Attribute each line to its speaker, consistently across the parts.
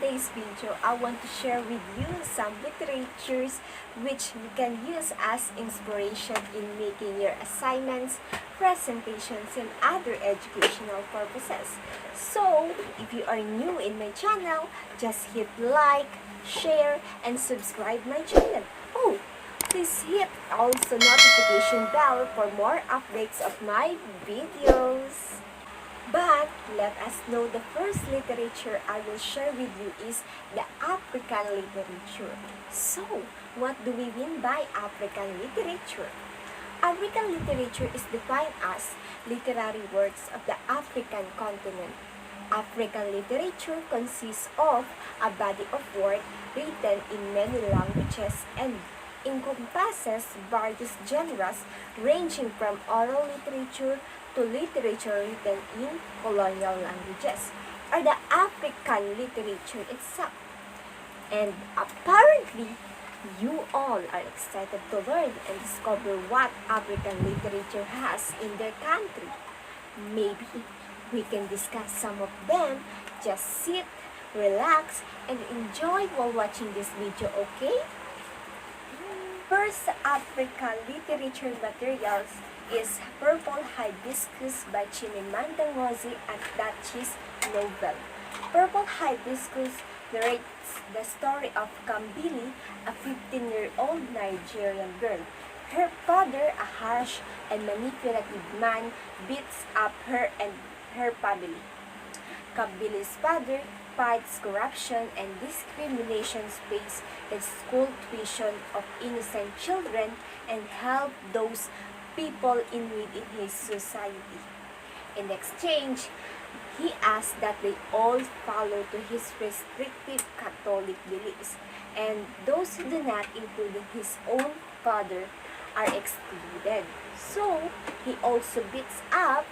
Speaker 1: today's video, I want to share with you some literatures which you can use as inspiration in making your assignments, presentations, and other educational purposes. So, if you are new in my channel, just hit like, share, and subscribe my channel. Oh, please hit also notification bell for more updates of my videos. But let us know the first literature I will share with you is the African literature. So, what do we mean by African literature? African literature is defined as literary works of the African continent. African literature consists of a body of work written in many languages and encompasses various genres ranging from oral literature to literature written in colonial languages, or the African literature itself. And apparently, you all are excited to learn and discover what African literature has in their country. Maybe we can discuss some of them. Just sit, relax, and enjoy while watching this video, okay? First African literature materials is Purple Hibiscus by Chimamanda Ngozi Adichie's novel. Purple Hibiscus narrates the story of Kambili, a 15-year-old Nigerian girl. Her father, a harsh and manipulative man, beats up her and her family. Kambili's father fights corruption and discrimination, pays the school tuition of innocent children, and help those people in need in his society. In exchange, he asks that they all follow to his restrictive Catholic beliefs, and those who do not, including his own father, are excluded. So, he also beats up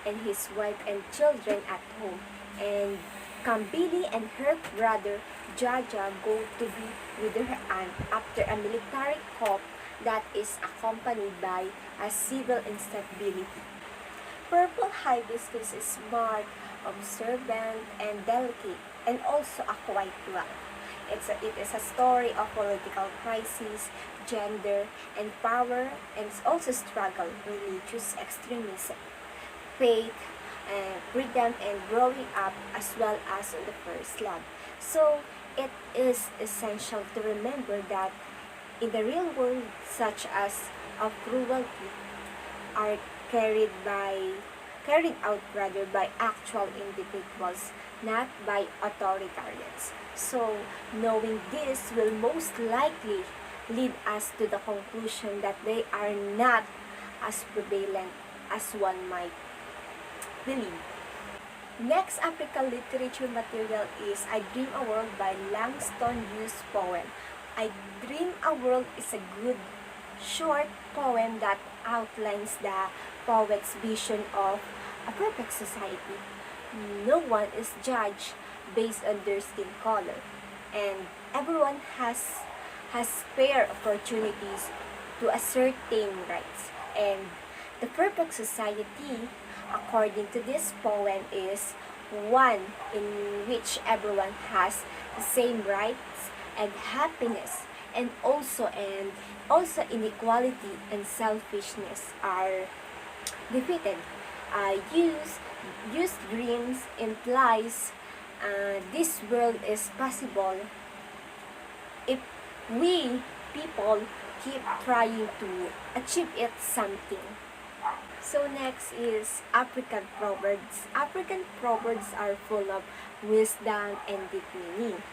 Speaker 1: and his wife and children at home, and Kambili and her brother Jaja go to be with her aunt after a military coup that is accompanied by a civil instability. Purple Hibiscus is smart, observant, and delicate, and also a quite well. It is a story of political crisis, gender, and power, and it's also struggle, religious extremism, faith, freedom, and growing up, as well as the first love. So, it is essential to remember that in the real world, such as of cruelty, are carried out rather by actual individuals, not by authoritarians. So, knowing this will most likely lead us to the conclusion that they are not as prevalent as one might believe. Next African literature material is I Dream a World by Langston Hughes poem. I Dream a World is a good short poem that outlines the poet's vision of a perfect society. No one is judged based on their skin color, and everyone has fair opportunities to ascertain rights. And the perfect society, according to this poem, is one in which everyone has the same rights and happiness, and also inequality and selfishness are defeated. Use dreams implies this world is possible if we people keep trying to achieve it something. So next is African proverbs. African proverbs are full of wisdom and deep meaning.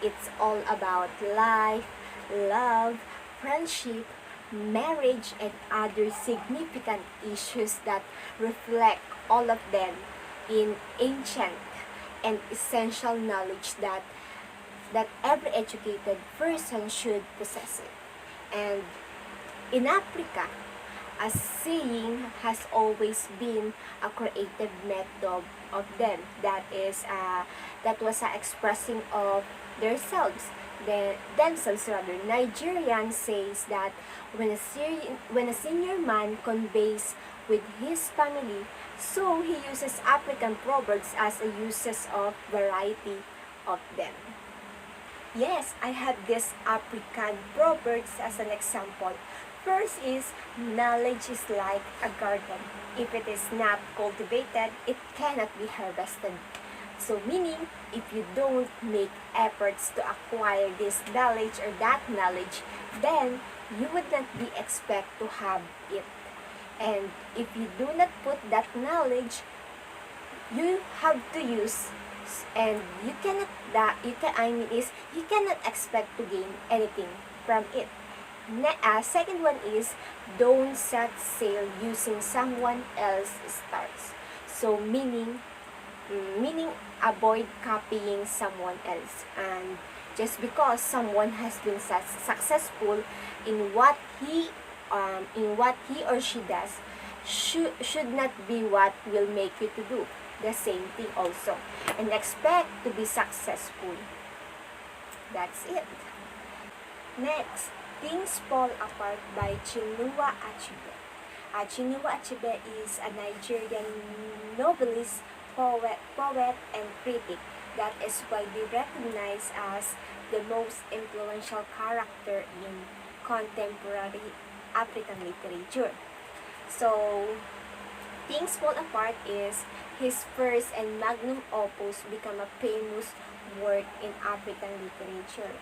Speaker 1: It's all about life, love, friendship, marriage, and other significant issues that reflect all of them in ancient and essential knowledge that every educated person should possess it. And in Africa, a saying has always been a creative method of them that was expressing of themselves. Themselves rather. Nigerian says that when a senior man conveys with his family, so he uses African proverbs as a uses of variety of them. Yes, I have this African proverbs as an example. First is, knowledge is like a garden. If it is not cultivated, it cannot be harvested. So meaning, if you don't make efforts to acquire this knowledge or that knowledge, then you would not be expect to have it. And if you do not put that knowledge, you have to use, and you cannot that you can I mean is you cannot expect to gain anything from it. Second one is, don't set sail using someone else's stars. So meaning avoid copying someone else, and just because someone has been successful in what he or she does, should not be what will make you to do the same thing also and expect to be successful. That's it. Next, Things Fall Apart by Chinua Achebe. Chinua Achebe is a Nigerian novelist, poet, and critic that is widely recognized as the most influential character in contemporary African literature. So, Things Fall Apart is his first and magnum opus, become a famous work in African literature,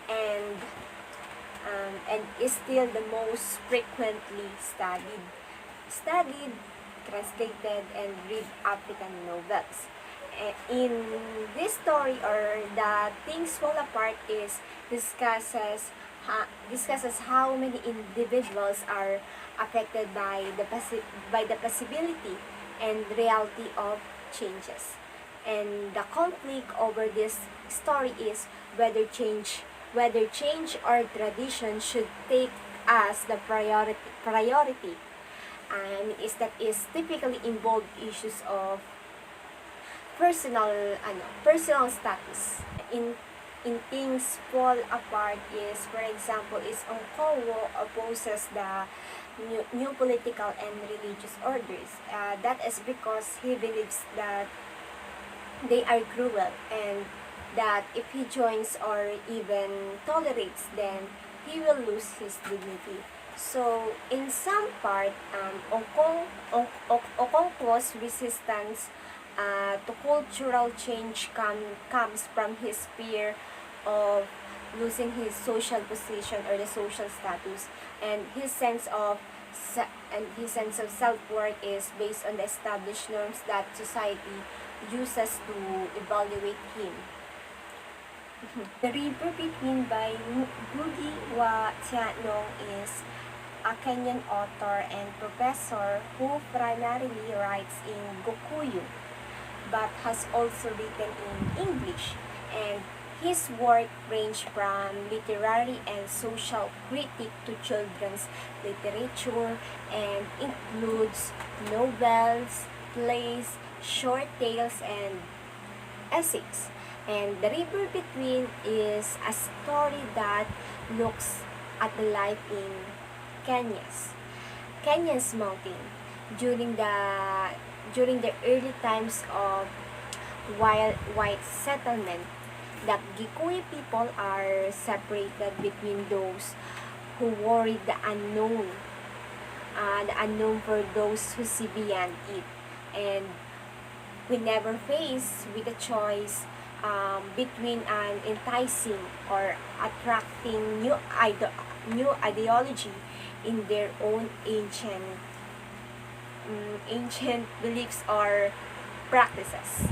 Speaker 1: and is still the most frequently studied, translated, and read African novels. In this story, or the Things Fall Apart is discusses how many individuals are affected by the possibility and reality of changes. And the conflict over this story is whether change or tradition should take as the priority, and is typically involved issues of personal status. In Things Fall Apart is, for example, is Okonkwo opposes the new political and religious orders. That is because he believes that they are cruel, and that if he joins or even tolerates, then he will lose his dignity. So, in some part, Okonkwo's resistance to cultural change comes from his fear of losing his social position or the social status, and his sense of self-worth is based on the established norms that society uses to evaluate him. The River Between by Ngugi wa Thiong'o is a Kenyan author and professor who primarily writes in Gikuyu but has also written in English, and his work range from literary and social critique to children's literature and includes novels, plays, short tales, and essays. And The River Between is a story that looks at the life in Kenya's mountain during the early times of white settlement. The Gikuyu people are separated between those who worry the unknown for those who see beyond it, and we never face with a choice between an enticing or attracting new ideology in their own ancient beliefs or practices.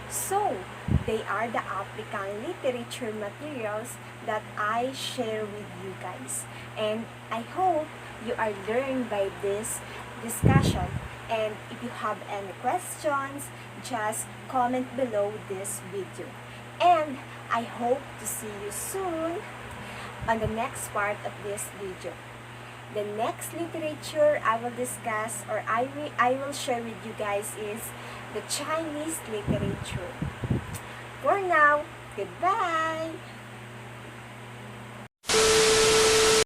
Speaker 1: So, they are the African literature materials that I share with you guys. And I hope you are learned by this discussion. And if you have any questions, just comment below this video. And I hope to see you soon on the next part of this video. The next literature I will discuss, or I will share with you guys, is the Chinese literature. For now, goodbye!